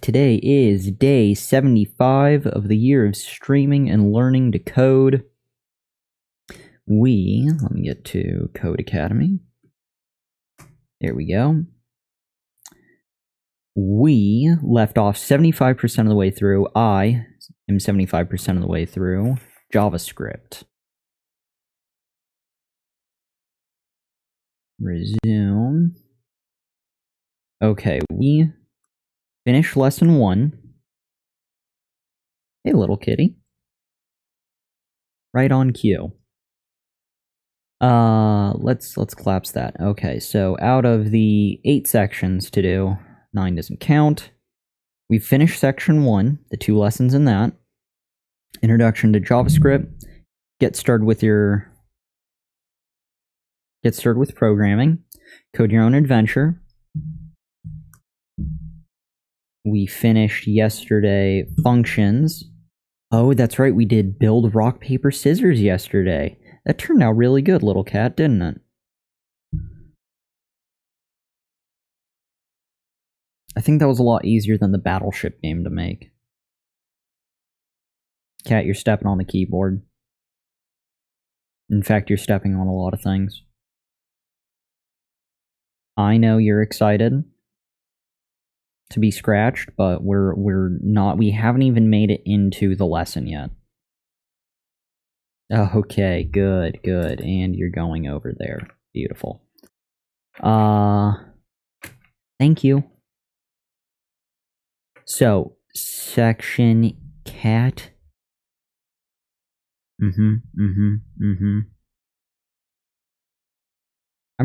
Today is day 75 of the year of streaming and learning to code. Let me get to Codecademy. There we go. We left off 75% of the way through. I am 75% of the way through JavaScript. Resume. Okay, we finished lesson 1. Hey, little kitty. Right on cue. Let's collapse that. Okay, so out of the 8 sections to do, 9 doesn't count. We finished section 1, the 2 lessons in that. Introduction to JavaScript. Get started with programming. Code your own adventure. We finished yesterday functions. Oh, that's right, we did build rock, paper, scissors yesterday. That turned out really good, little cat, didn't it? I think that was a lot easier than the Battleship game to make. Cat, you're stepping on the keyboard. In fact, you're stepping on a lot of things. I know you're excited to be scratched, but we're not. We haven't even made it into the lesson yet. Okay, good. And you're going over there. Beautiful. Thank you. So, section cat. I'm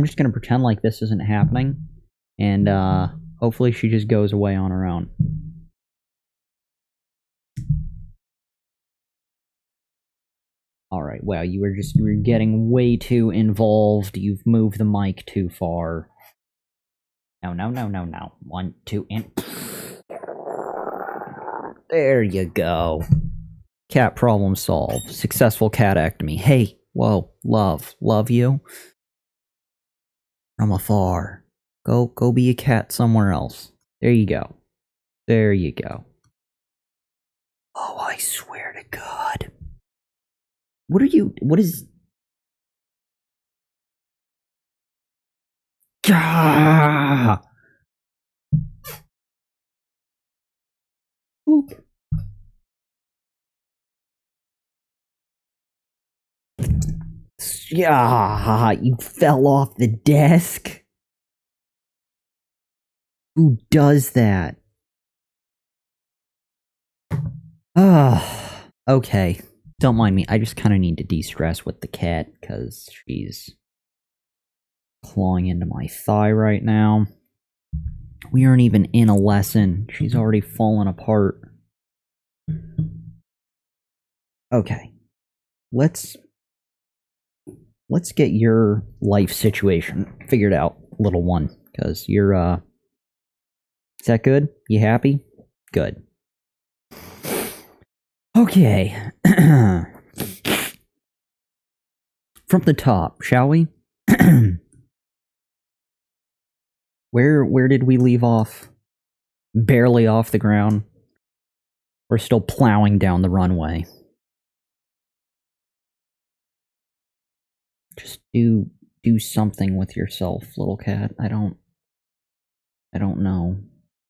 just gonna pretend like this isn't happening, and hopefully she just goes away on her own. Alright, wow, you were getting way too involved. You've moved the mic too far. No. 1, 2, and... There you go. Cat problem solved. Successful catectomy. Hey, whoa, love you. From afar. Go be a cat somewhere else. There you go. Oh, I swear to God. What is... Ah! Oop. Yeah, you fell off the desk. Who does that? Okay. Don't mind me. I just kind of need to de-stress with the cat because she's clawing into my thigh right now. We aren't even in a lesson. She's already fallen apart. Okay. Let's get your life situation figured out, little one, because you're, is that good? You happy? Good. Okay. From the top, shall we? Where did we leave off? Barely off the ground. We're still plowing down the runway. Just do something with yourself, little cat. I don't know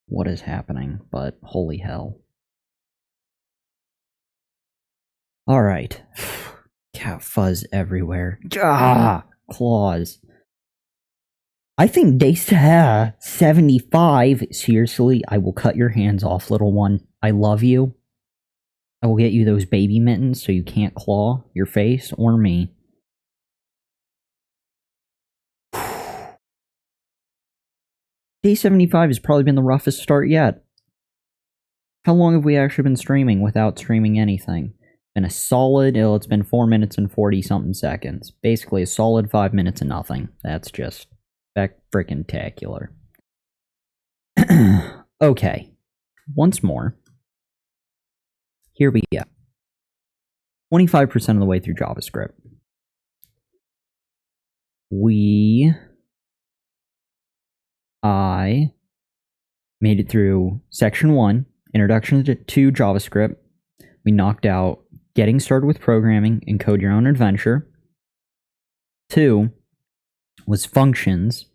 what is happening, but holy hell. Alright. Cat fuzz everywhere. Ah! Claws. I think day 75, seriously, I will cut your hands off, little one. I love you. I will get you those baby mittens so you can't claw your face or me. Day 75 has probably been the roughest start yet. How long have we actually been streaming without streaming anything? Been a solid, it's been 4 minutes and 40-something seconds. Basically a solid 5 minutes and nothing. That's just frickin-tacular. Okay. Once more. Here we go. 25% of the way through JavaScript. I Made it through section 1, Introduction to JavaScript. We knocked out Getting Started with Programming and Code Your Own Adventure. 2 was Functions.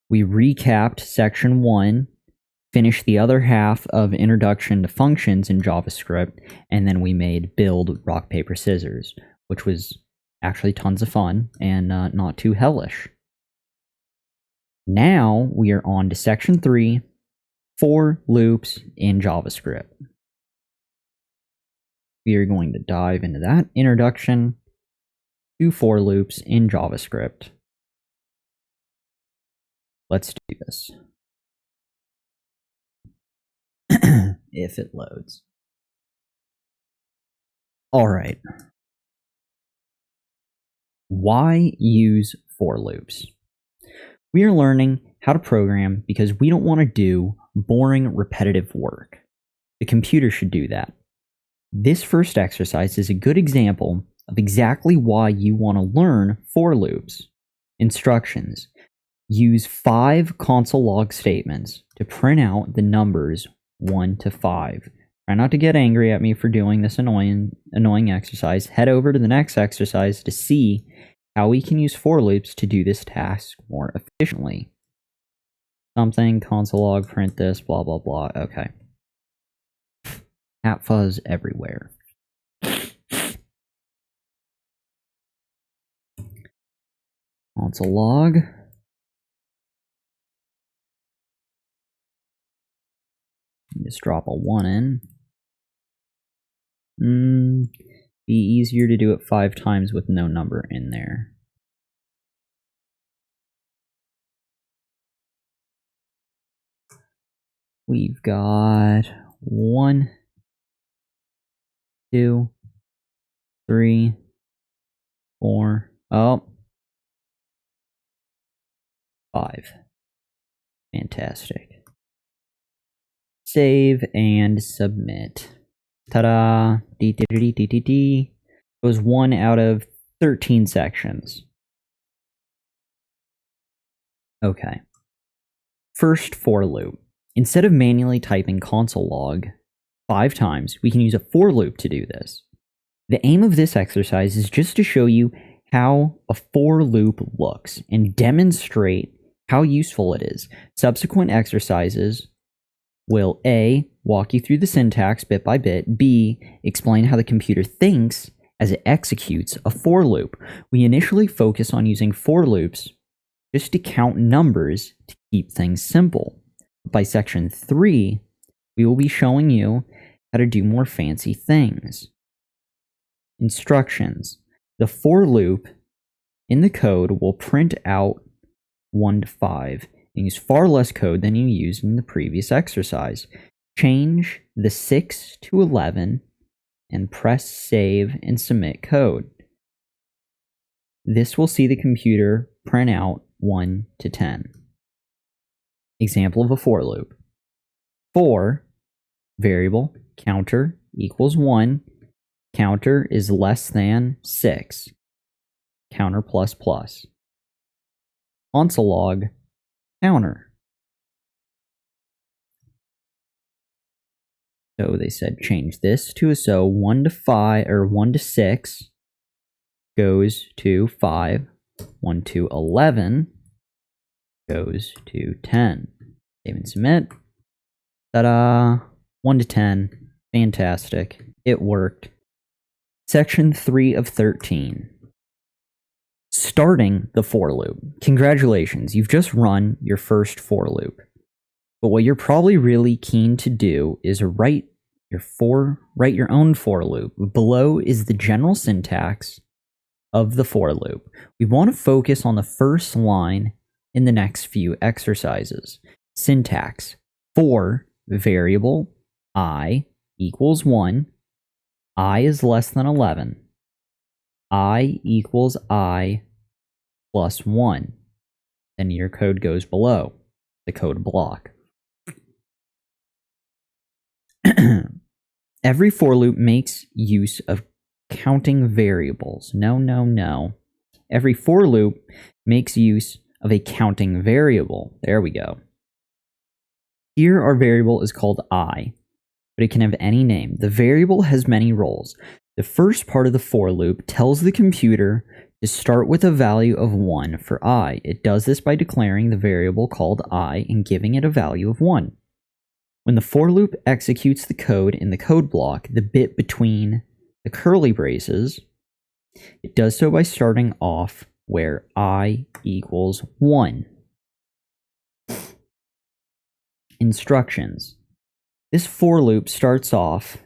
We recapped section 1, finished the other half of Introduction to Functions in JavaScript, and then we made Build Rock, Paper, Scissors, which was actually tons of fun and not too hellish. Now we are on to section 3, for loops in JavaScript. We are going to dive into that introduction to for loops in JavaScript. Let's do this. If it loads. All right. Why use for loops? We are learning how to program because we don't want to do boring, repetitive work. The computer should do that. This first exercise is a good example of exactly why you want to learn for loops. Instructions. Use 5 console log statements to print out the numbers 1 to 5. Try not to get angry at me for doing this annoying exercise. Head over to the next exercise to see how we can use for loops to do this task more efficiently. Something, console log, print this, blah, blah, blah. Okay. Cat fuzz everywhere. Console log. Just drop a 1 in. Be easier to do it 5 times with no number in there. We've got 1, 2, 3, 4, 5. Fantastic. Save and submit. Ta-da! It was 1 out of 13 sections. Okay. First for loop. Instead of manually typing console log 5 times, we can use a for loop to do this. The aim of this exercise is just to show you how a for loop looks and demonstrate how useful it is. Subsequent exercises will A, walk you through the syntax bit by bit, B, explain how the computer thinks as it executes a for loop. We initially focus on using for loops just to count numbers to keep things simple. By section 3, we will be showing you how to do more fancy things. Instructions. The for loop in the code will print out 1 to 5 and use far less code than you used in the previous exercise. Change the 6 to 11 and press save and submit code. This will see the computer print out 1 to 10. Example of a for loop. For variable counter equals 1, counter is less than 6, counter plus plus. Console log counter. So they said change this to so 1 to 5 or 1 to 6 goes to 5, 1 to 11 goes to 10. Save and submit. Ta-da! 1 to 10. Fantastic. It worked. Section 3 of 13. Starting the for loop. Congratulations, you've just run your first for loop. But what you're probably really keen to do is write your own for loop. Below is the general syntax of the for loop. We want to focus on the first line in the next few exercises. Syntax. For variable I equals 1, I is less than 11. I equals I plus 1. Then your code goes below the code block. Every for loop makes use of counting variables. No. Every for loop makes use of a counting variable. There we go. Here our variable is called I, but it can have any name. The variable has many roles. The first part of the for loop tells the computer to start with a value of 1 for I. It does this by declaring the variable called I and giving it a value of 1. When the for loop executes the code in the code block, the bit between the curly braces, it does so by starting off where I equals 1. Instructions. This for loop starts off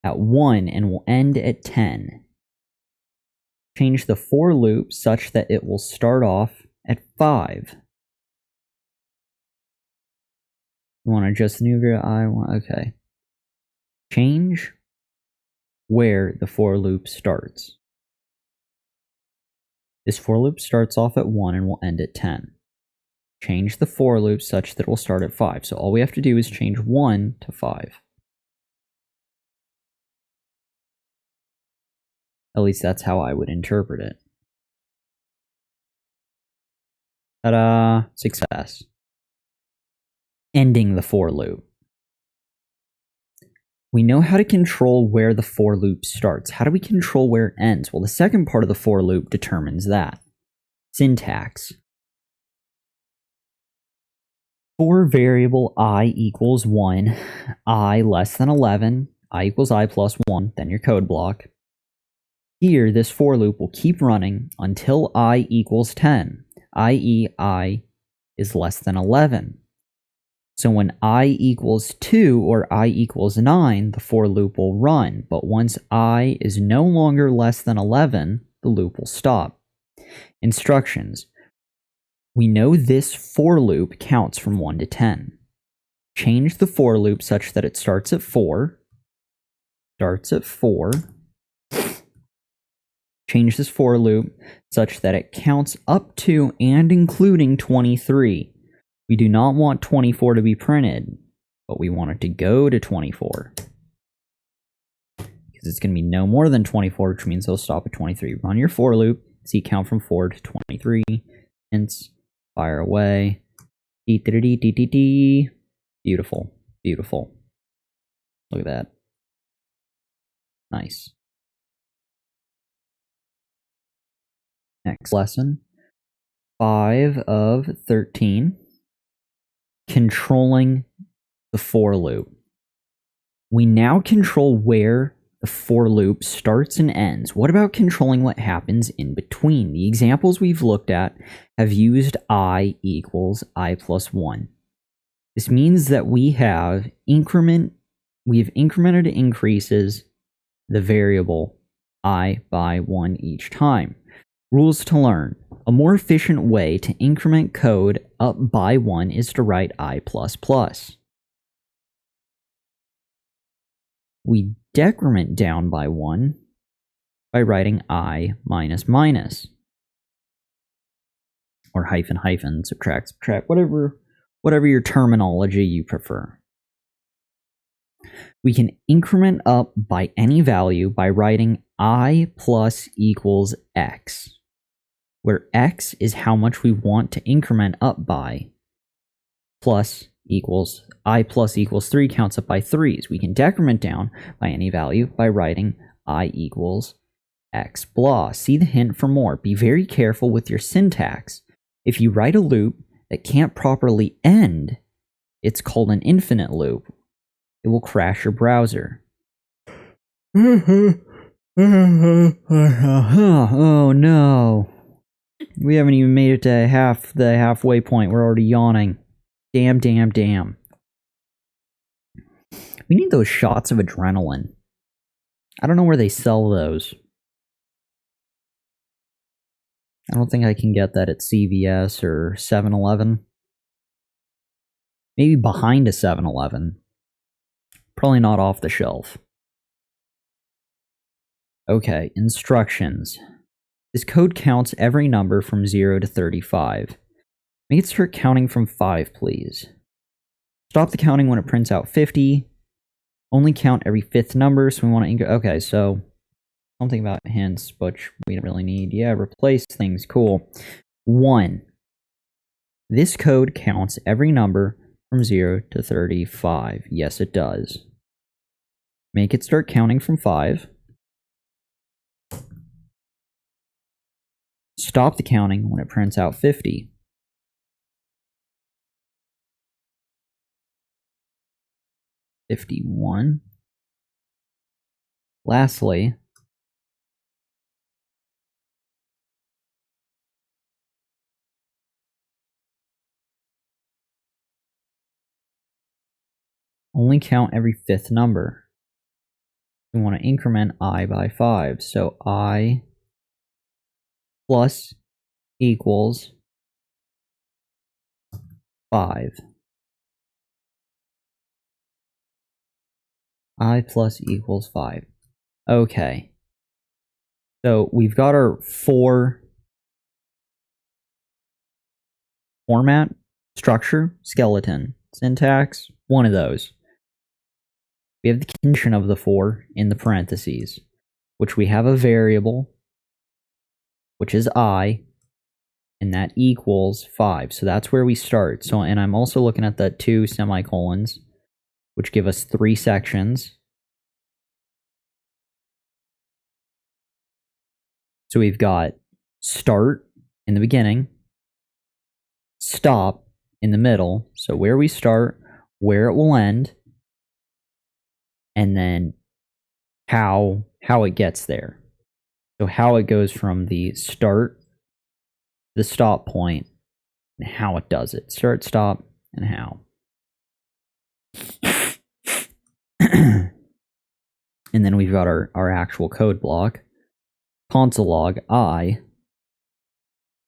at 1 and will end at 10. Change the for loop such that it will start off at 5. You want to adjust the new variable? Okay. Change where the for loop starts. This for loop starts off at 1 and will end at 10. Change the for loop such that it will start at 5. So all we have to do is change 1 to 5. At least that's how I would interpret it. Ta-da! Success. Ending the for loop. We know how to control where the for loop starts. How do we control where it ends? Well, the second part of the for loop determines that. Syntax. For variable I equals 1, I less than 11, I equals I plus 1, then your code block. Here, this for loop will keep running until I equals 10, i.e. I is less than 11. So when I equals 2 or I equals 9, the for loop will run, but once I is no longer less than 11, the loop will stop. Instructions. We know this for loop counts from 1 to 10. Change the for loop such that it starts at 4. Change this for loop such that it counts up to and including 23. We do not want 24 to be printed, but we want it to go to 24. Because it's going to be no more than 24, which means it'll stop at 23. Run your for loop, see count from 4 to 23, hence fire away. Beautiful, beautiful. Look at that. Nice. Next lesson. 5 of 13. Controlling the for loop. We now control where the for loop starts and ends. What about controlling what happens in between? The examples we've looked at have used I equals I plus 1. This means that we have incremented increases the variable I by 1 each time. Rules to learn. A more efficient way to increment code up by 1 is to write I++. We decrement down by 1 by writing I minus minus. Or hyphen hyphen, subtract, whatever your terminology you prefer. We can increment up by any value by writing I plus equals x, where x is how much we want to increment up by. Plus equals, I plus equals 3 counts up by 3s. We can decrement down by any value by writing I equals x blah. See the hint for more. Be very careful with your syntax. If you write a loop that can't properly end, it's called an infinite loop. It will crash your browser. Oh no. We haven't even made it to the halfway point. We're already yawning. Damn. We need those shots of adrenaline. I don't know where they sell those. I don't think I can get that at CVS or 7-Eleven. Maybe behind a 7-Eleven. Probably not off the shelf. Okay, instructions. This code counts every number from 0 to 35. Make it start counting from 5, please. Stop the counting when it prints out 50. Only count every 5th number, so we want to... Okay, so... Something about hints, which we don't really need. Yeah, replace things. Cool. 1. This code counts every number from 0 to 35. Yes, it does. Make it start counting from 5. Stop the counting when it prints out 50. $51. Lastly, only count every 5th number. We want to increment I by 5. So I plus equals 5. I plus equals 5. Okay. So we've got our 4 format, structure, skeleton, syntax, one of those. We have the condition of the 4 in the parentheses, which we have a variable, which is I, and that equals 5. So that's where we start. So, and I'm also looking at the 2 semicolons, which give us 3 sections. So we've got start in the beginning, stop in the middle, so where we start, where it will end, and then how it gets there. So how it goes from the start, the stop point, and how it does it. Start, stop, and how. And then we've got our actual code block. Console log I.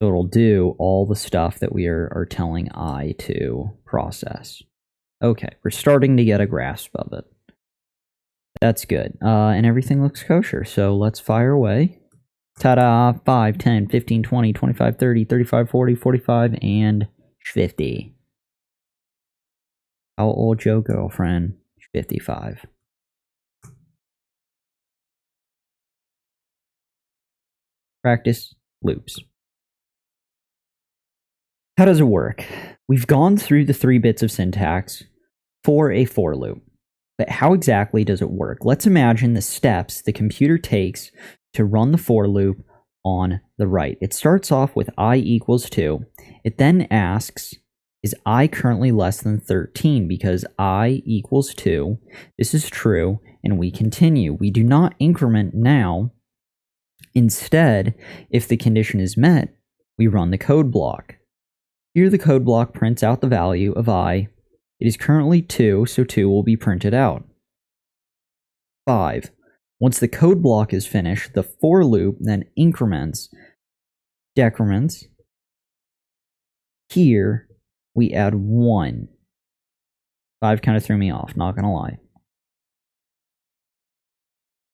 So it'll do all the stuff that we are telling I to process. Okay, we're starting to get a grasp of it. That's good. And everything looks kosher, so let's fire away. Ta-da! 5, 10, 15, 20, 25, 30, 35, 40, 45, and 50. How old your girlfriend? 55. Practice loops. How does it work? We've gone through the 3 bits of syntax for a for loop. But how exactly does it work? Let's imagine the steps the computer takes to run the for loop on the right. It starts off with I equals 2. It then asks, is I currently less than 13? Because I equals 2. This is true, and we continue. We do not increment now. Instead, if the condition is met, we run the code block. Here the code block prints out the value of I. It is currently 2, so 2 will be printed out. 5. Once the code block is finished, the for loop then increments, decrements. Here, we add 1. 5 kind of threw me off, not gonna lie.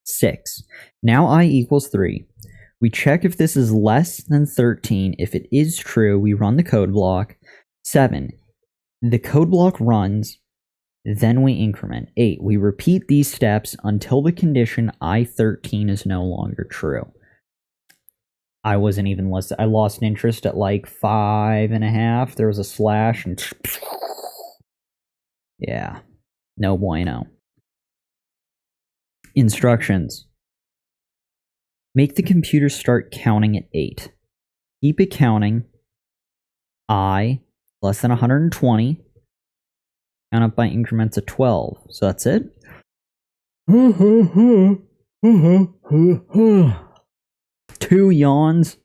6. Now I equals 3. We check if this is less than 13. If it is true, we run the code block. 7. The code block runs, then we increment. 8. We repeat these steps until the condition I13 is no longer true. I wasn't even listening. I lost interest at like 5.5. There was a slash and yeah, no bueno. Instructions. Make the computer start counting at 8. Keep it counting. I less than 120. Count up by increments of 12. So that's it. 2 yawns.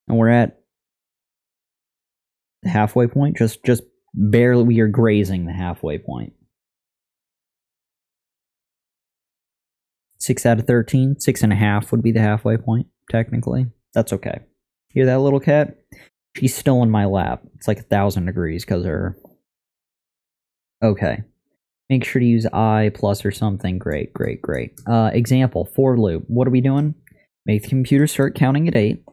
And we're at the halfway point. Just barely, we are grazing the halfway point. 6 out of 13. 6.5 would be the halfway point, technically. That's okay. Hear that, little cat? She's still in my lap. It's like 1,000 degrees because of her. Okay. Make sure to use I plus or something. Great, great, great. Example, for loop. What are we doing? Make the computer start counting at 8.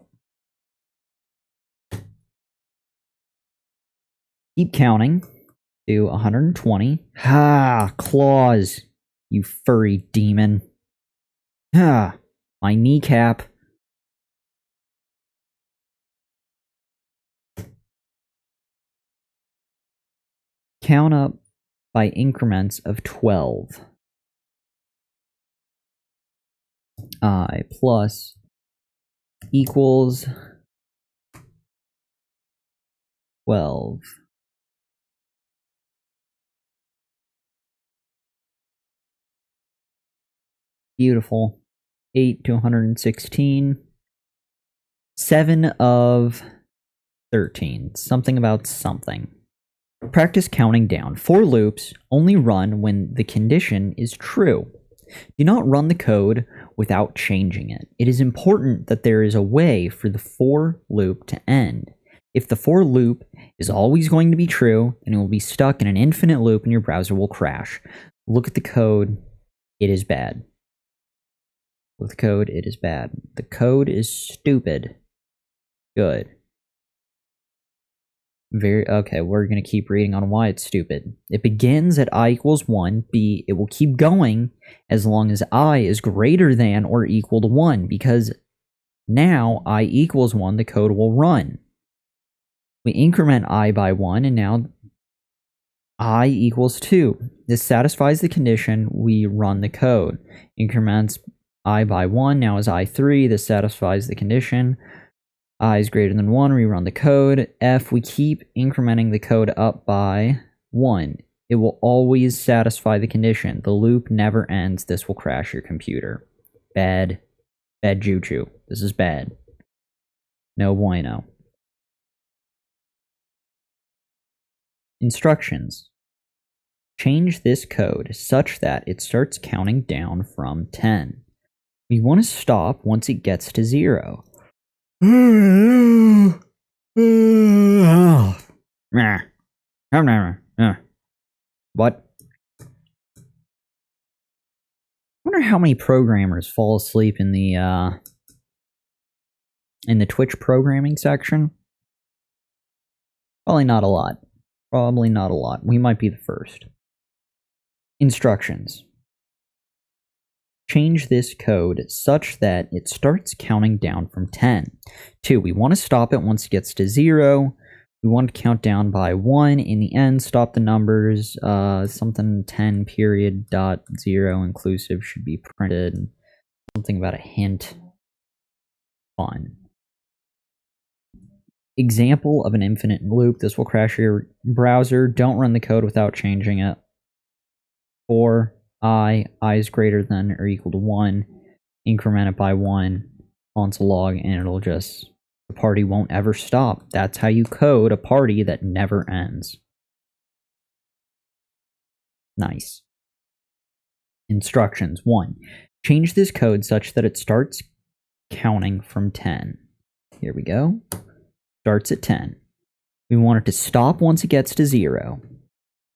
Keep counting to 120. Ha! Claws! You furry demon. Ha! My kneecap. count up by increments of 12. I plus equals 12. Beautiful. 8 to 116. 7 of 13. Something about something. Practice counting down. For loops only run when the condition is true. Do not run the code without changing it. It is important that there is a way for the for loop to end. If the for loop is always going to be true, then it will be stuck in an infinite loop and your browser will crash. Look at the code. It is bad. With the code, it is bad. The code is stupid. Good. Okay, we're going to keep reading on why it's stupid. It begins at I equals 1. B, it will keep going as long as I is greater than or equal to 1, because now I equals 1, the code will run. We increment I by 1, and now I equals 2. This satisfies the condition, we run the code. Increments I by 1, now is I 3, this satisfies the condition. I is greater than 1, we run the code. F, we keep incrementing the code up by 1. It will always satisfy the condition. The loop never ends. This will crash your computer. Bad. Bad juju. This is bad. No bueno. Instructions. Change this code such that it starts counting down from 10. We want to stop once it gets to 0. What? I wonder how many programmers fall asleep in the Twitch programming section. Probably not a lot. Probably not a lot. We might be the first. Instructions. Change this code such that it starts counting down from 10. 2. We want to stop it once it gets to 0. We want to count down by 1. In the end, stop the numbers. Something 10 period dot 0 inclusive should be printed. Something about a hint. Fun. Example of an infinite loop. This will crash your browser. Don't run the code without changing it. 4. I is greater than or equal to 1, increment it by 1, console log, and it'll just, the party won't ever stop. That's how you code a party that never ends. Nice. Instructions. 1. Change this code such that it starts counting from 10. Here we go. Starts at 10. We want it to stop once it gets to 0.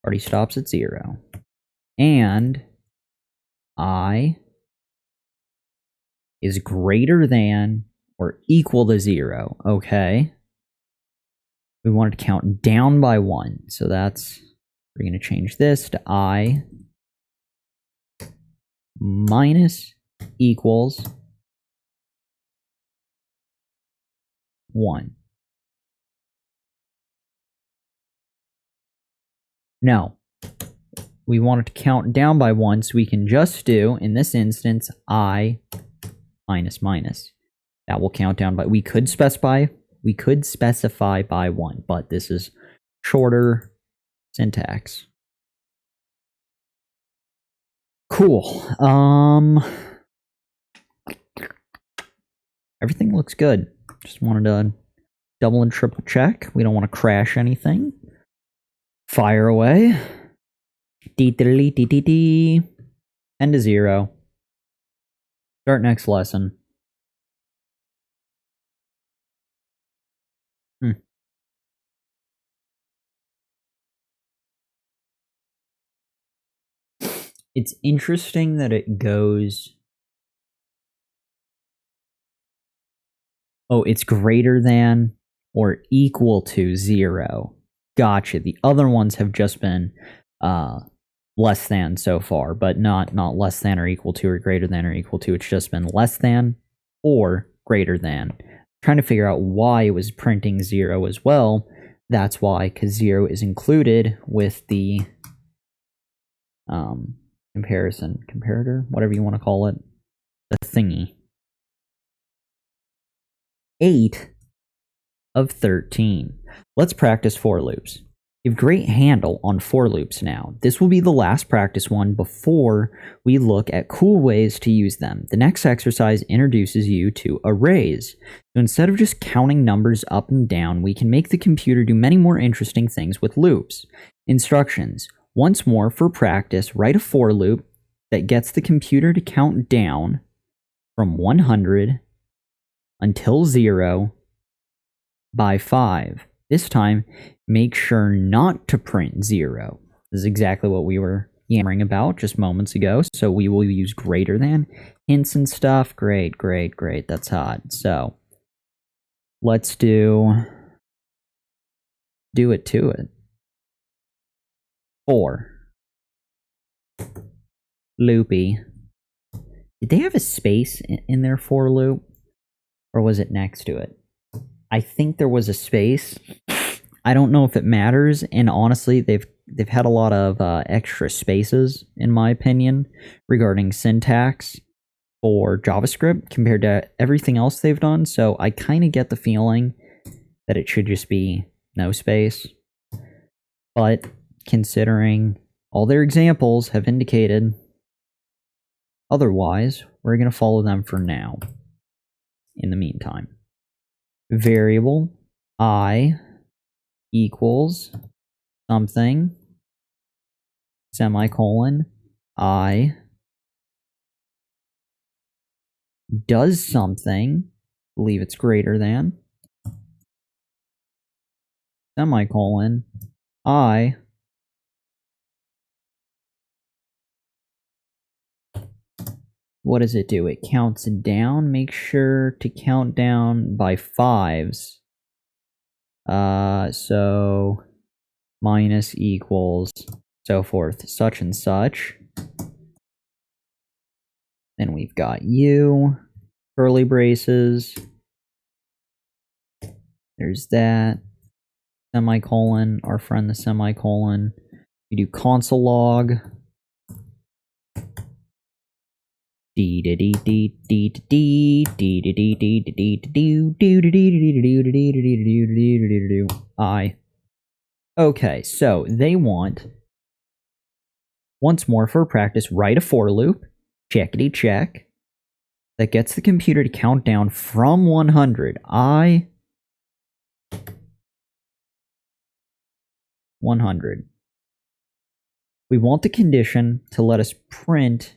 Party stops at 0. And I is greater than or equal to 0. Okay. We want it to count down by 1. So that's, we're going to change this to I minus equals 1. No. We want it to count down by 1, so we can just do, in this instance, I minus minus. That will count down by, we could specify by 1, but this is shorter syntax. Cool. Everything looks good. Just wanted to double and triple check. We don't want to crash anything. Fire away. End to 0. Start next lesson. It's interesting that it goes... Oh, it's greater than or equal to 0. Gotcha. The other ones have just been less than so far, but not less than or equal to or greater than or equal to. It's just been less than or greater than. I'm trying to figure out why it was printing 0 as well. That's why, because 0 is included with the comparator, whatever you want to call it, the thingy. 8 of 13. Let's practice for loops. You have great handle on for loops now. This will be the last practice one before we look at cool ways to use them. The next exercise introduces you to arrays. So instead of just counting numbers up and down, we can make the computer do many more interesting things with loops. Instructions. Once more, for practice, write a for loop that gets the computer to count down from 100 until 0 by 5. This time, make sure not to print 0. This is exactly what we were yammering about just moments ago. So we will use greater than hints and stuff. Great. That's hot. So let's do it to it. 4. Loopy. Did they have a space in their for loop? Or was it next to it? I think there was a space. I don't know if it matters, and honestly, they've had a lot of extra spaces, in my opinion, regarding syntax for JavaScript compared to everything else they've done, so I kind of get the feeling that it should just be no space. But considering all their examples have indicated otherwise, we're going to follow them for now. In the meantime, variable I equals something, semicolon, I does something, believe it's greater than, semicolon, I what does it do? It counts down. Make sure to count down by 5s. So minus equals so forth, such and such. Then we've got U, curly braces. There's that. Semicolon, our friend the semicolon. We do console log. I. Okay, so they want, once more for practice, write a for loop, checkity check, that gets the computer to count down from 100. 100. We want the condition to let us print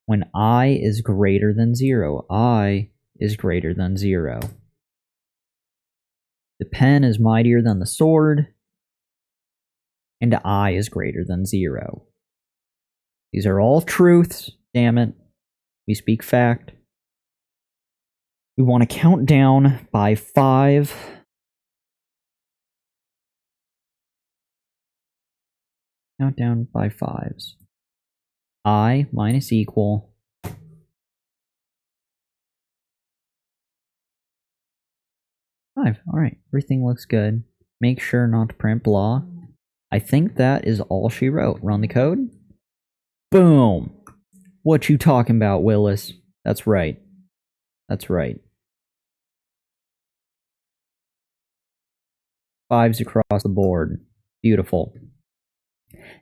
when I is greater than 0. I is greater than 0. The pen is mightier than the sword, and I is greater than 0. These are all truths, damn it. We speak fact. We want to count down by 5. Count down by 5s. I minus equal 5. Alright, everything looks good. Make sure not to print blah. I think that is all she wrote. Run the code. Boom! What you talking about, Willis? That's right. That's right. 5s across the board. Beautiful.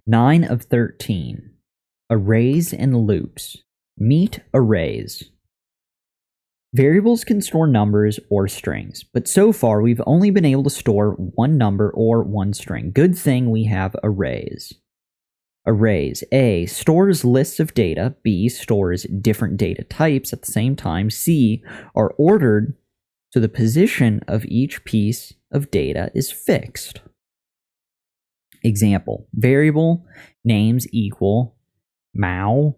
9 of 13. Arrays and loops. Meet arrays. Variables can store numbers or strings, but so far we've only been able to store one number or one string. Good thing we have arrays. Arrays. A. Stores lists of data. B. Stores different data types at the same time. C. Are ordered so the position of each piece of data is fixed. Example. Variable names equal Mao.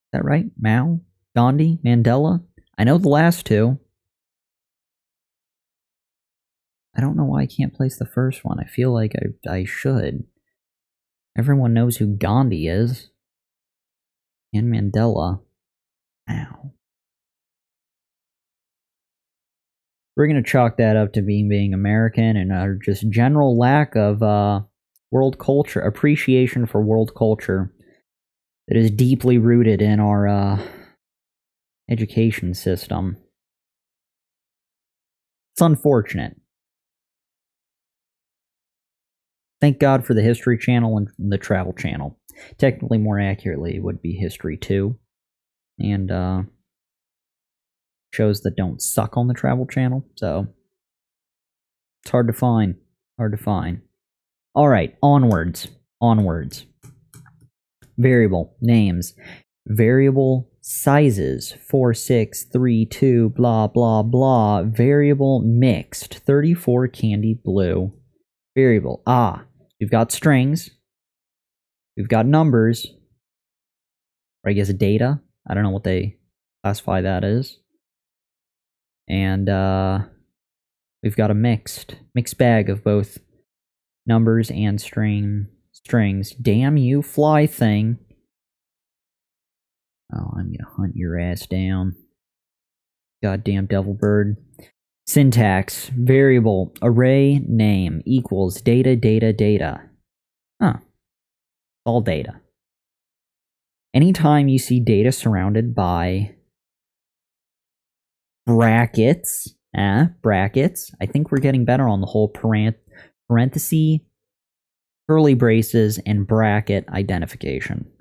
Is that right? Mao? Gandhi? Mandela? I know the last two. I don't know why I can't place the first one. I feel like I should. Everyone knows who Gandhi is. And Mandela. Ow. We're going to chalk that up to being American and our just general lack of world culture, appreciation for world culture that is deeply rooted in our education system. It's unfortunate. Thank God for the History Channel and the Travel Channel. Technically, more accurately, it would be History 2. And shows that don't suck on the Travel Channel, so it's hard to find. Alright, onwards. Variable names. Variable sizes. 4, 6, 3, 2, blah, blah, blah. Variable mixed. 34 candy blue. Variable. We've got strings. We've got numbers. Or I guess data. I don't know what they classify that as. And we've got a mixed bag of both numbers and strings. Damn you, fly thing. Oh, I'm gonna hunt your ass down. Goddamn devil bird. Syntax. Variable. Array name equals data. Huh. All data. Anytime you see data surrounded by brackets, I think we're getting better on the whole parenthesis, curly braces, and bracket identification.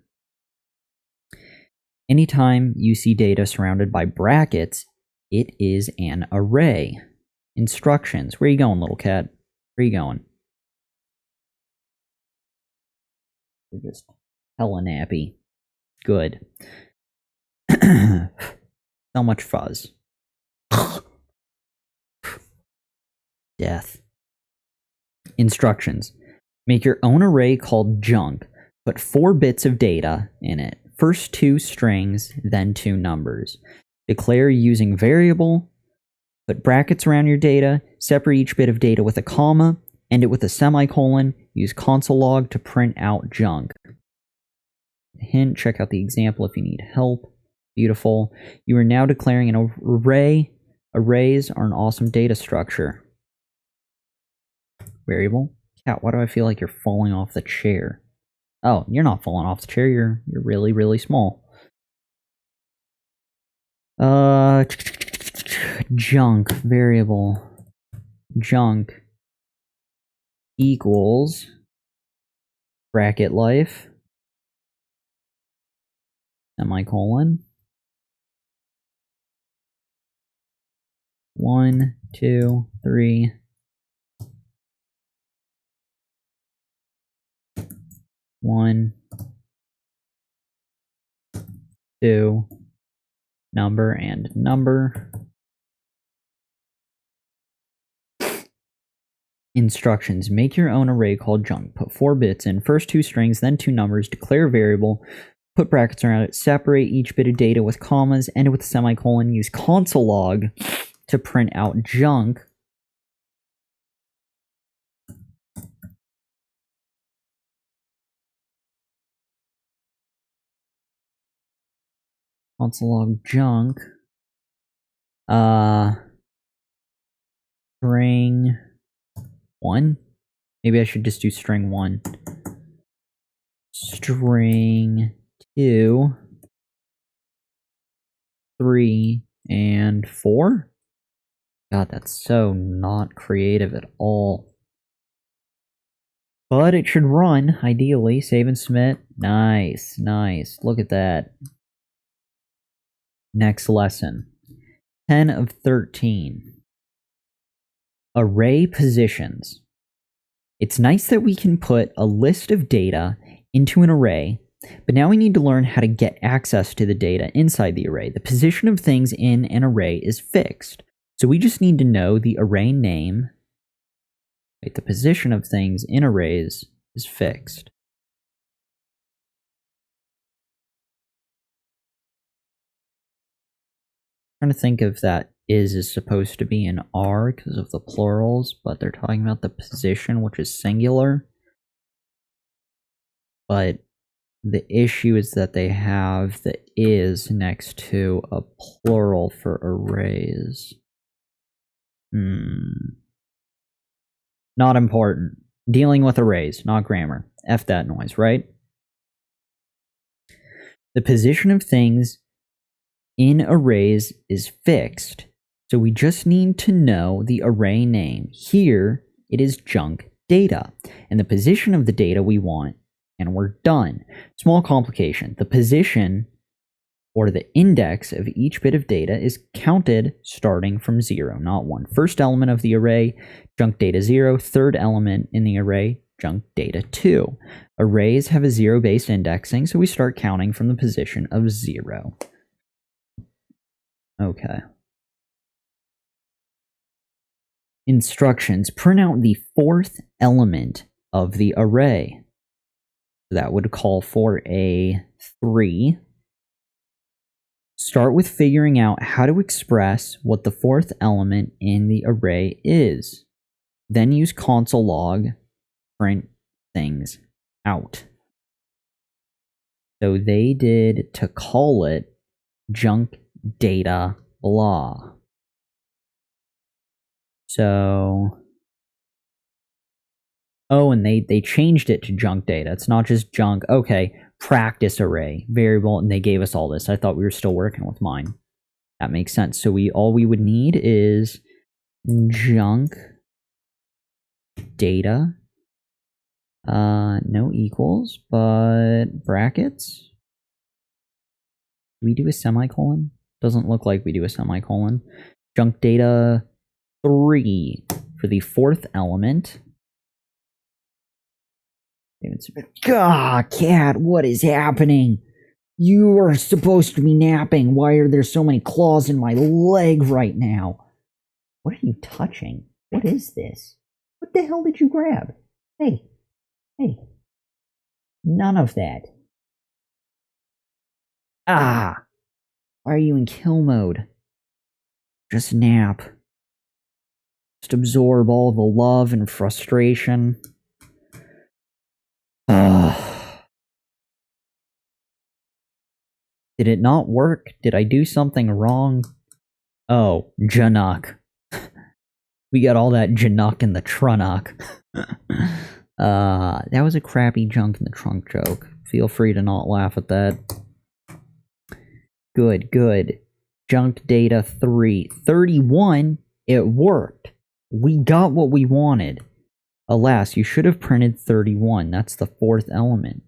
Anytime you see data surrounded by brackets, it is an array. Instructions. Where you going, little cat? Where you going? You're just hella nappy. Good. So much fuzz. Death. Instructions. Make your own array called junk. Put 4 bits of data in it. First 2 strings, then 2 numbers. Declare using variable. Put brackets around your data. Separate each bit of data with a comma. End it with a semicolon. Use console log to print out junk. Hint, check out the example if you need help. Beautiful. You are now declaring an array. Arrays are an awesome data structure. Variable. Cat, why do I feel like you're falling off the chair? Oh, you're not falling off the chair. You're really, really small. Junk. Variable. Junk equals bracket life. Semicolon. 1, 2, 3. 1, 2, number and number. Instructions. Make your own array called junk. Put 4 bits in. First 2 strings, then 2 numbers. Declare a variable. Put brackets around it. Separate each bit of data with commas. End it with a semicolon. Use console log to print out junk. Console log junk. String 1. Maybe I should just do string 1. String 2, 3, and 4. God, that's so not creative at all. But it should run, ideally. Save and submit. Nice. Look at that. Next lesson. 10 of 13. Array positions. It's nice that we can put a list of data into an array, but now we need to learn how to get access to the data inside the array. The position of things in an array is fixed, so we just need to know the array name. Wait, the position of things in arrays is fixed. I'm trying to think if that is supposed to be an R because of the plurals, but they're talking about the position, which is singular. But the issue is that they have the is next to a plural for arrays. Not important. Dealing with arrays, not grammar. F that noise, right? The position of things in arrays is fixed, so we just need to know the array name. Here, it is junk data, and the position of the data we want, and we're done. Small complication. The position, or the index of each bit of data, is counted starting from 0, not 1. First element of the array, junk data 0. Third element in the array, junk data 2. Arrays have a 0-based indexing, so we start counting from the position of 0. Okay. Instructions. Print out the 4th element of the array. That would call for a 3. Start with figuring out how to express what the 4th element in the array is. Then use console log, print things out. So they did to call it junk data blah. So, oh, and they changed it to junk data. It's not just junk. Okay, practice array variable, and they gave us all this. I thought we were still working with mine. That makes sense. So all we would need is junk data. No equals, but brackets. Do we do a semicolon? Doesn't look like we do a semicolon. Junk data 3 for the 4th element. God, cat, what is happening? You are supposed to be napping. Why are there so many claws in my leg right now? What are you touching? What is this? What the hell did you grab? Hey. None of that. Ah! Why are you in kill mode? Just nap. Just absorb all the love and frustration. Did it not work? Did I do something wrong? Oh, Januk. We got all that Januk in the Trunuk. That was a crappy junk in the trunk joke. Feel free to not laugh at that. Good. Junk data 3. 31, it worked. We got what we wanted. Alas, you should have printed 31. That's the 4th element.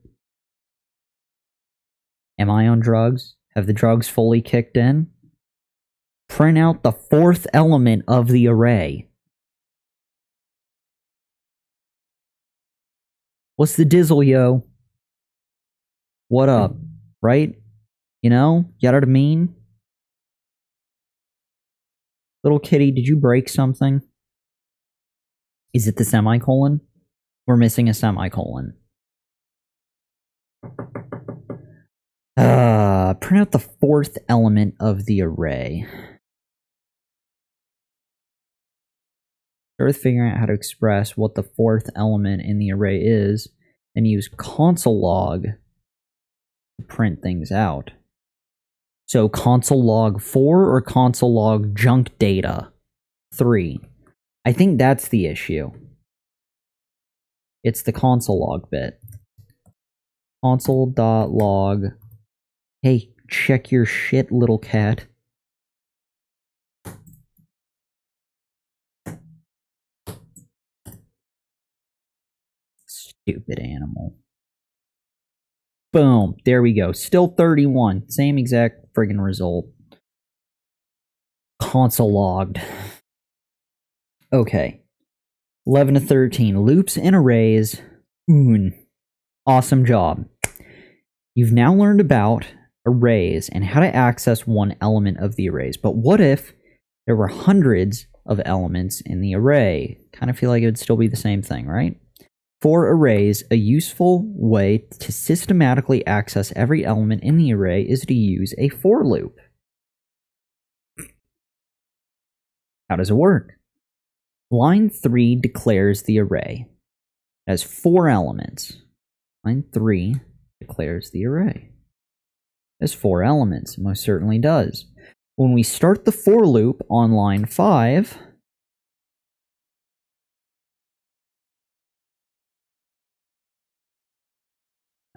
Am I on drugs? Have the drugs fully kicked in? Print out the 4th element of the array. What's the dizzle, yo? What up? Right? You know? You know what I mean? Little kitty, did you break something? Is it the semicolon? We're missing a semicolon. Print out the 4th element of the array. Start with figuring out how to express what the 4th element in the array is, and use console log to print things out. So console log 4 or console log junk data 3? I think that's the issue. It's the console log bit. Console.log. Hey, check your shit, little cat. Stupid animal. Boom. There we go. Still 31. Same exact friggin' result. Console logged. Okay. 11 to 13. Loops and arrays. Awesome job. You've now learned about arrays and how to access one element of the arrays. But what if there were hundreds of elements in the array? Kind of feel like it would still be the same thing, right? For arrays, a useful way to systematically access every element in the array is to use a for loop. How does it work? Line 3 declares the array. It has 4 elements. Line 3 declares the array. It has 4 elements. It most certainly does. When we start the for loop on line 5,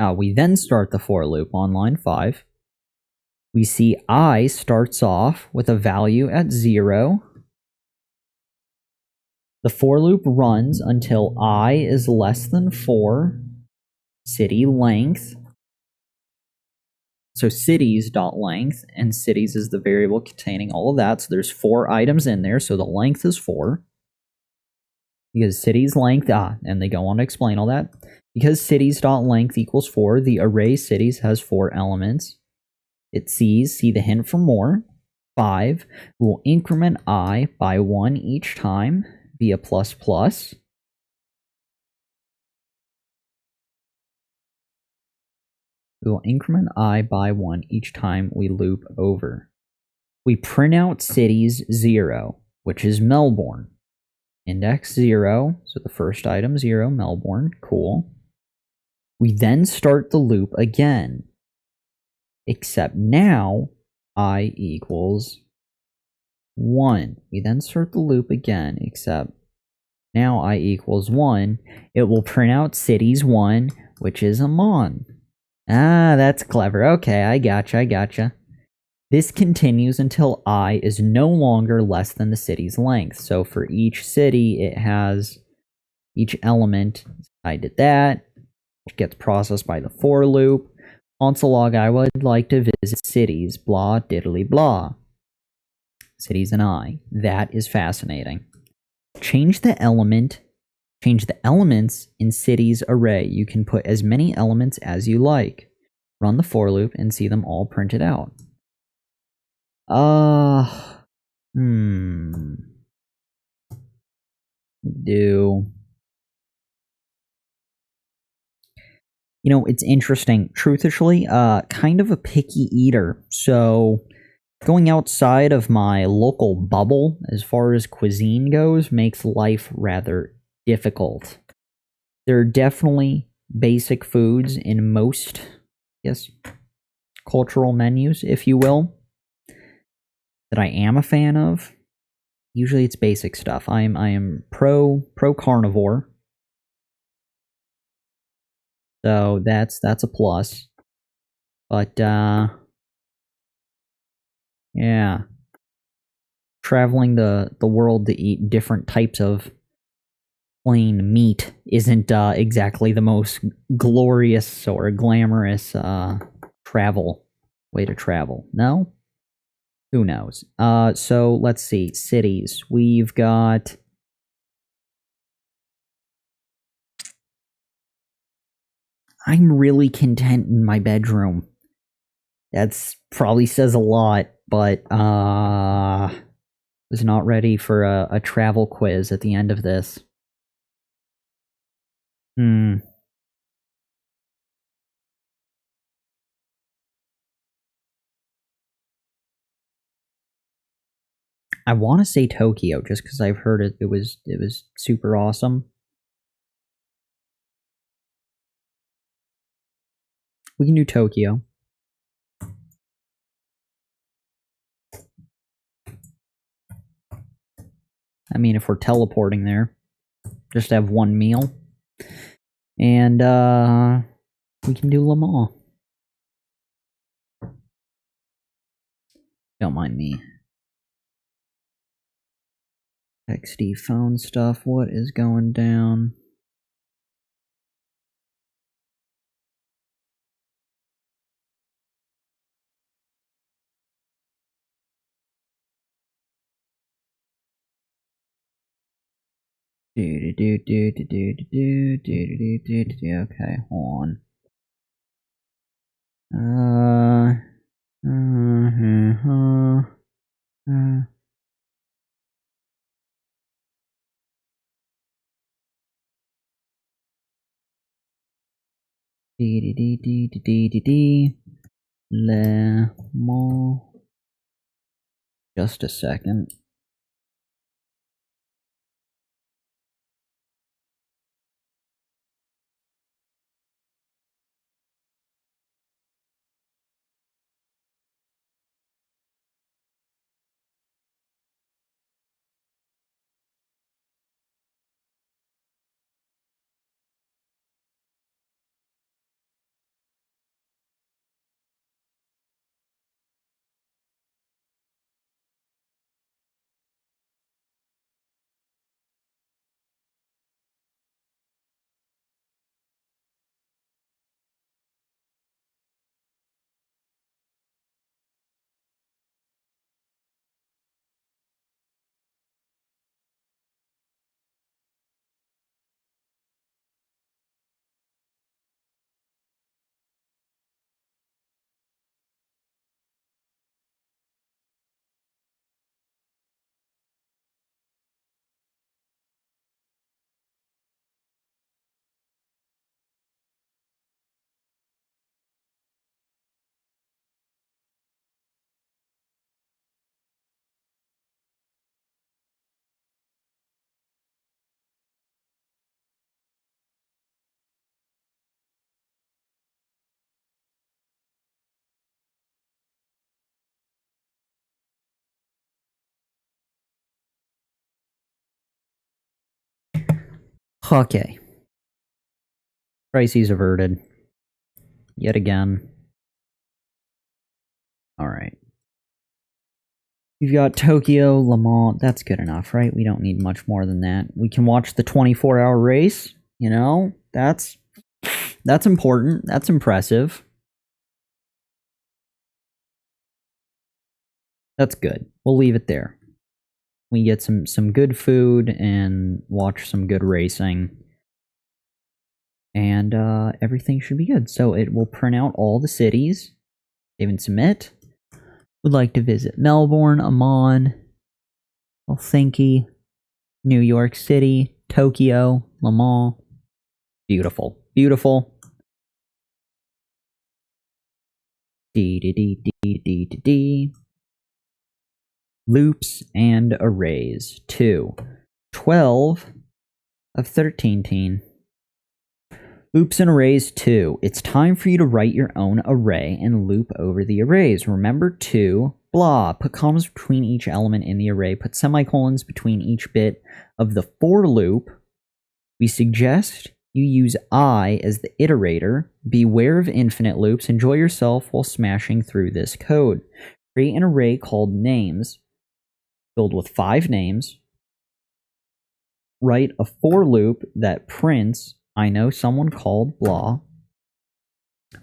We then start the for loop on line 5. We see I starts off with a value at 0. The for loop runs until I is less than 4. City length. So cities.length, and cities is the variable containing all of that. So there's 4 items in there, so the length is 4. Because cities length, and they go on to explain all that. Because cities.length equals 4, the array cities has 4 elements. It sees, see the hint for more. 5 will increment I by 1 each time via plus plus. We will increment I by 1 each time we loop over. We print out cities 0, which is Melbourne. Index 0, so the first item 0, Melbourne, cool. We then start the loop again. Except now, I equals 1. We then start the loop again, except now I equals 1. It will print out cities 1, which is Amman. That's clever. Okay, I gotcha. This continues until I is no longer less than the city's length. So for each city, it has each element. I did that, which gets processed by the for loop. Console log, I would like to visit cities, blah, diddly blah. Cities and I. That is fascinating. Change the elements in cities array. You can put as many elements as you like. Run the for loop and see them all printed out. It's interesting. Truthfully, kind of a picky eater. So going outside of my local bubble as far as cuisine goes makes life rather difficult. There are definitely basic foods in most, cultural menus, if you will, that I am a fan of. Usually it's basic stuff. I am pro carnivore. So that's a plus. But yeah. Traveling the world to eat different types of plain meat isn't exactly the most glorious or glamorous way to travel. No? Who knows? So let's see. Cities. We've got... I'm really content in my bedroom. That's probably says a lot, but was not ready for a travel quiz at the end of this. I want to say Tokyo just because I've heard it was super awesome. We can do Tokyo. I mean, if we're teleporting there, just have one meal. And we can do Le Mans. Don't mind me. XD phone stuff, what is going down? Okay, hold on. Le Mans. Just a second. Okay. Crises averted. Yet again. Alright. We've got Tokyo, Le Mans. That's good enough, right? We don't need much more than that. We can watch the 24-hour race. You know? That's important. That's impressive. That's good. We'll leave it there. We get some good food and watch some good racing. And everything should be good. So it will print out all the cities. Save and submit. Would like to visit Melbourne, Amman, Helsinki, New York City, Tokyo, Le Mans. Beautiful. Beautiful. D. Loops and arrays. 2. 12 of 13 teen. Loops and arrays 2. It's time for you to write your own array and loop over the arrays. Remember to blah. Put commas between each element in the array. Put semicolons between each bit of the for loop. We suggest you use I as the iterator. Beware of infinite loops. Enjoy yourself while smashing through this code. Create an array called names, filled with 5 names. Write a for loop that prints I know someone called blah,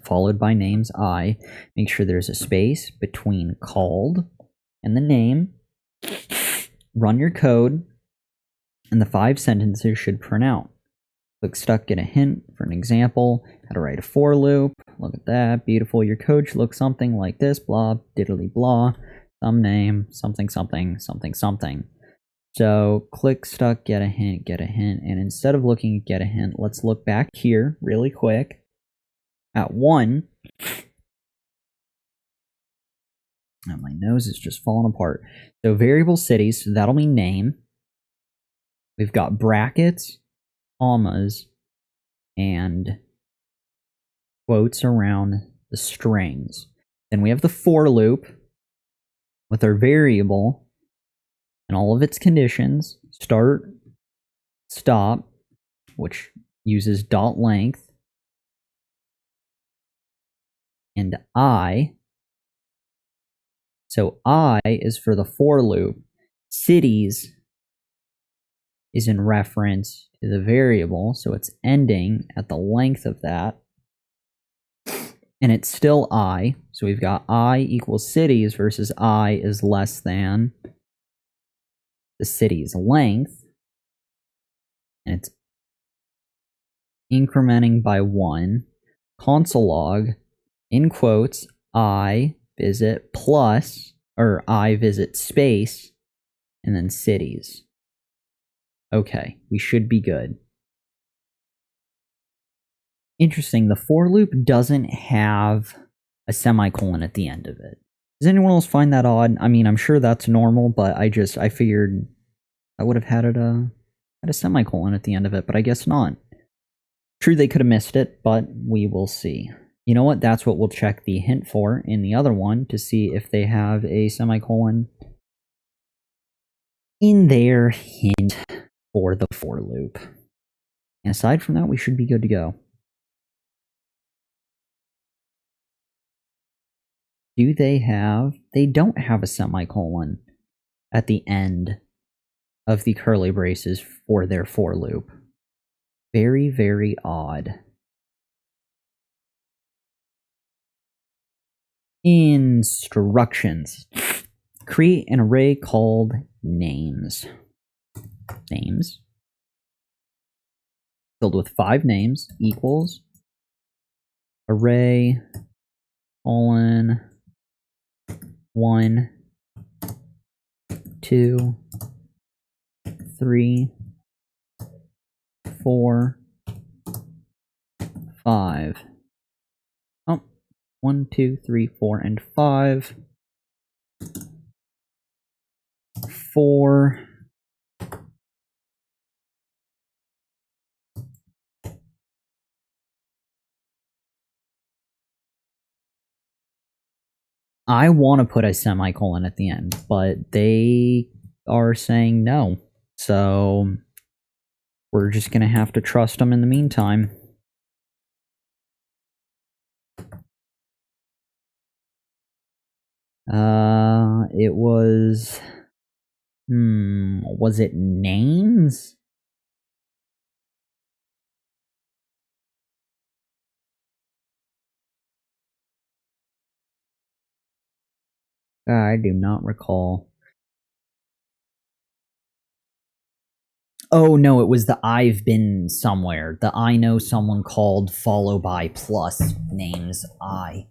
followed by names I. Make sure there's a space between called and the name. Run your code, and the 5 sentences should print out. Click stuck, get a hint for an example. How to write a for loop. Look at that. Beautiful. Your code should look something like this. Blah, diddly blah. Some name, something, something, something, something. So click stuck, get a hint, and instead of looking at get a hint, let's look back here really quick at 1. Oh, my nose is just falling apart. So variable cities, so that'll mean name. We've got brackets, commas, and quotes around the strings. Then we have the for loop with our variable and all of its conditions, start, stop, which uses dot length, and I. So I is for the for loop. Cities is in reference to the variable, so it's ending at the length of that. And it's still I, so we've got I equals cities versus I is less than the city's length, and it's incrementing by 1. Console log, in quotes, I visit plus, or I visit space, and then cities. Okay, we should be good. Interesting, the for loop doesn't have a semicolon at the end of it. Does anyone else find that odd? I mean, I'm sure that's normal, but I figured I would have had a semicolon at the end of it, but I guess not. True, they could have missed it, but we will see. You know what? That's what we'll check the hint for in the other one to see if they have a semicolon in their hint for the for loop. And aside from that, we should be good to go. Do they have... They don't have a semicolon at the end of the curly braces for their for loop. Very, very odd. Instructions. Create an array called names. Names. Filled with 5 names equals array colon 1, 2, 3, 4, 5. Oh, 1, 2, 3, 4, and 5. 4. I want to put a semicolon at the end, but they are saying no. So we're just gonna have to trust them in the meantime. It was... was it names? I do not recall. Oh, no, it was the I've been somewhere. The I know someone called followed by plus names I.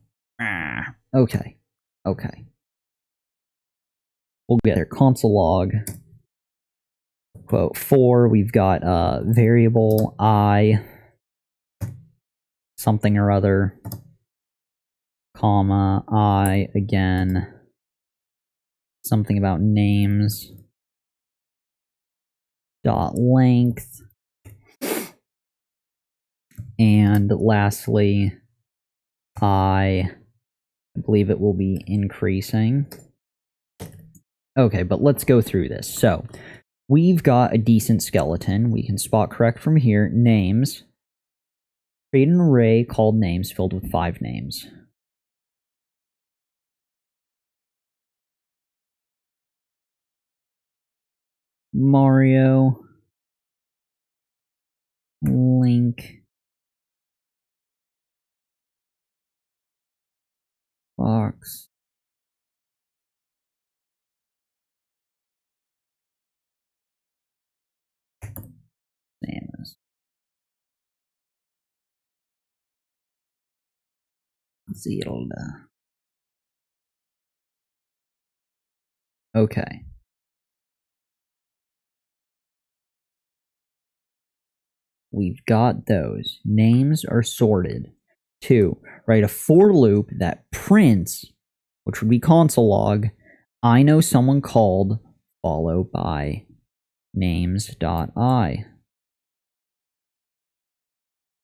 Okay. Okay. We'll get there. Console log. Quote 4, we've got variable I something or other, comma, I again, something about names, dot length, and lastly, I believe it will be increasing. Okay, but let's go through this. So, we've got a decent skeleton. We can spot correct from here. Names. Create an array called names filled with 5 names. Mario. Link. Fox. Samus. Zelda. Okay. We've got those. Names are sorted. 2. Write a for loop that prints, which would be console log, I know someone called, followed by names.I.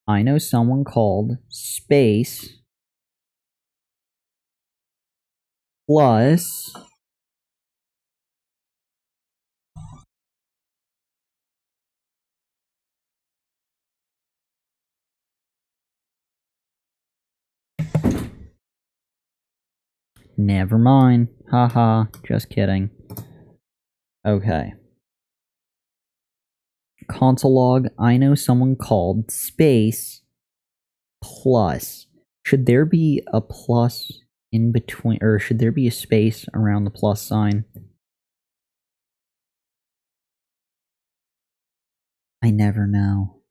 I know someone called, space, plus never mind. Haha, just kidding. Okay. Console log, I know someone called, space, plus. Should there be a plus in between, or should there be a space around the plus sign? I never know.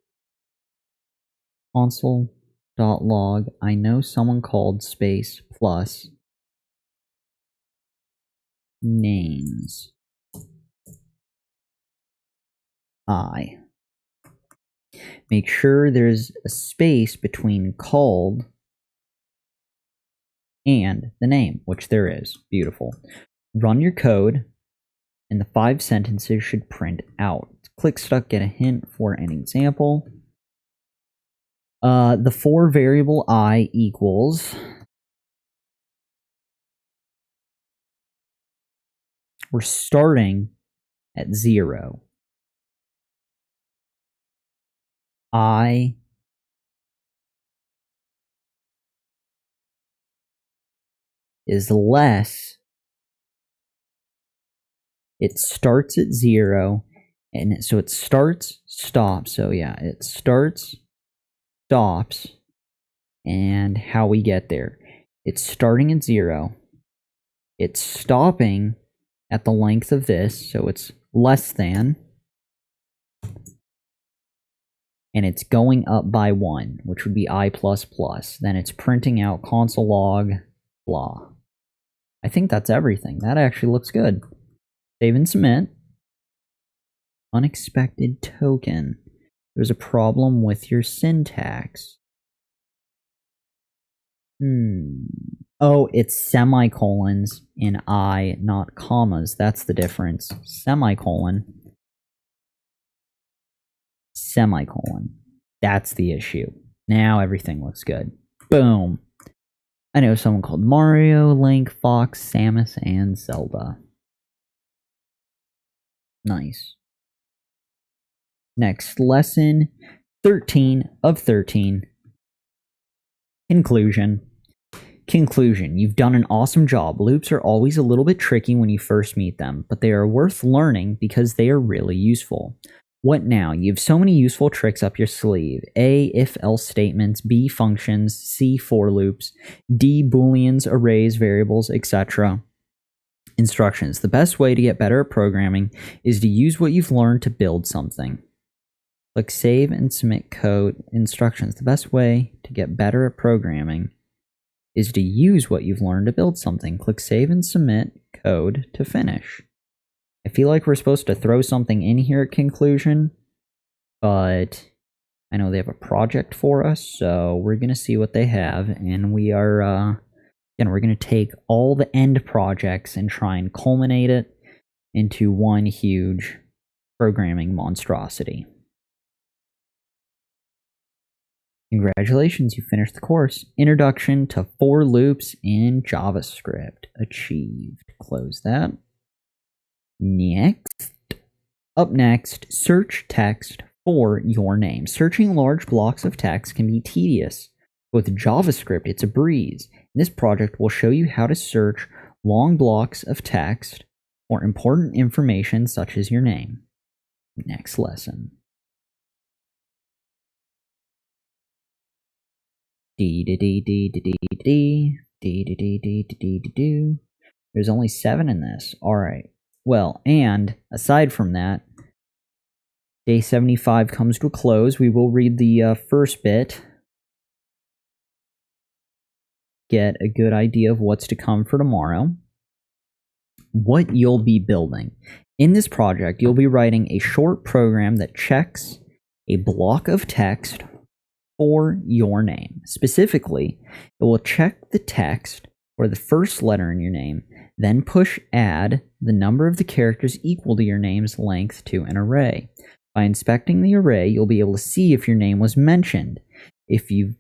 Console.log, I know someone called, space, plus, names. I. Make sure there's a space between called and the name, which there is. Beautiful. Run your code, and the 5 sentences should print out. Click stuck, get a hint for an example. The for variable I equals... We're starting at 0. I is less. It starts at 0, and so it starts, stops. So yeah, it starts, stops, and how we get there. It's starting at 0. It's stopping at the length of this, so it's less than. And it's going up by 1, which would be I++. Then it's printing out console log, blah. I think that's everything. That actually looks good. Save and submit. Unexpected token. There's a problem with your syntax. Oh, it's semicolons in I, not commas. That's the difference. Semicolon. Semicolon. That's the issue. Now everything looks good. Boom. I know someone called Mario, Link, Fox, Samus, and Zelda. Nice. Next lesson, 13 of 13. Conclusion. Conclusion. You've done an awesome job. Loops are always a little bit tricky when you first meet them, but they are worth learning because they are really useful. What now? You have so many useful tricks up your sleeve. A, if-else statements. B, functions. C, for loops. D, booleans, arrays, variables, etc. Instructions. The best way to get better at programming is to use what you've learned to build something. Click Save and Submit Code. Instructions. The best way to get better at programming is to use what you've learned to build something. Click Save and Submit Code to finish. I feel like we're supposed to throw something in here at conclusion, but I know they have a project for us, so we're going to see what they have, and we are, we're going to take all the end projects and try and culminate it into one huge programming monstrosity. Congratulations, you finished the course. Introduction to for loops in JavaScript. Achieved. Close that. Next. Up next, search text for your name. Searching large blocks of text can be tedious. With JavaScript, it's a breeze. This project will show you how to search long blocks of text for important information such as your name. Next lesson. There's only 7 in this. Alright. Well, and aside from that, day 75 comes to a close. We will read the first bit. Get a good idea of what's to come for tomorrow. What you'll be building. In this project, you'll be writing a short program that checks a block of text for your name. Specifically, it will check the text for the first letter in your name, then push add the number of the characters equal to your name's length to an array. By inspecting the array, you'll be able to see if your name was mentioned. If you've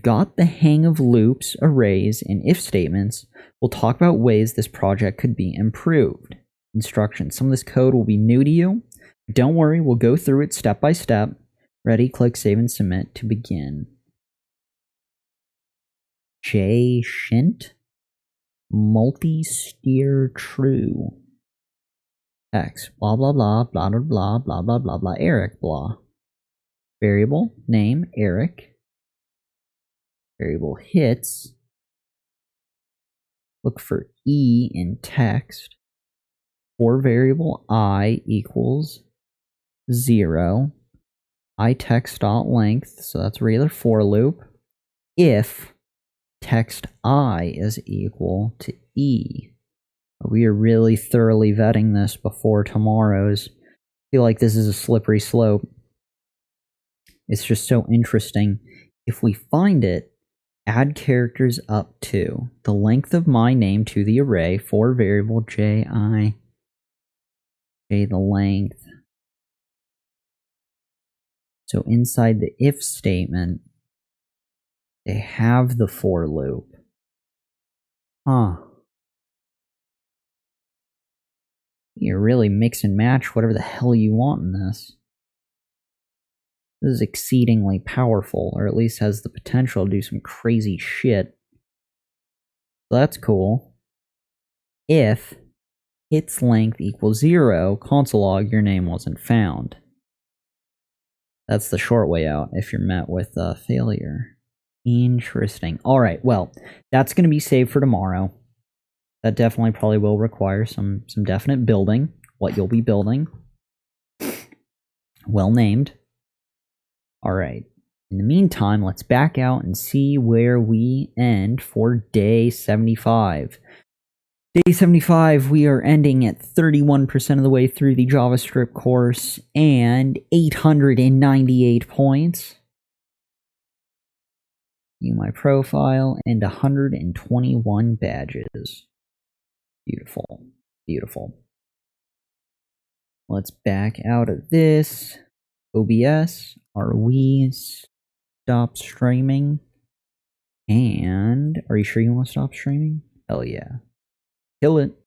got the hang of loops, arrays, and if statements, we'll talk about ways this project could be improved. Instructions. Some of this code will be new to you. Don't worry, we'll go through it step by step. Ready, click Save and Submit to begin. J. Shint. Multi-steer true. X. Blah, blah, blah, blah, blah, blah, blah, blah, blah, blah, Eric, blah. Variable, name, Eric. Variable hits. Look for E in text. For variable I equals 0. I text.length, so that's a regular for loop. If text I is equal to E. We are really thoroughly vetting this before tomorrow's. I feel like this is a slippery slope. It's just so interesting. If we find it, add characters up to the length of my name to the array for variable j the length. So inside the if statement, they have the for loop. You really mix and match whatever the hell you want in this. This is exceedingly powerful, or at least has the potential to do some crazy shit. So that's cool. If its length equals 0, console log, your name wasn't found. That's the short way out if you're met with a failure. Interesting. Alright, well, that's going to be saved for tomorrow. That definitely probably will require some definite building. What you'll be building. Well named. Alright. In the meantime, let's back out and see where we end for day 75. Day 75, we are ending at 31% of the way through the JavaScript course and 898 points. View my profile and 121 badges. Beautiful. Beautiful. Let's back out of this. OBS, are we stop streaming? And are you sure you want to stop streaming? Hell yeah. Kill it.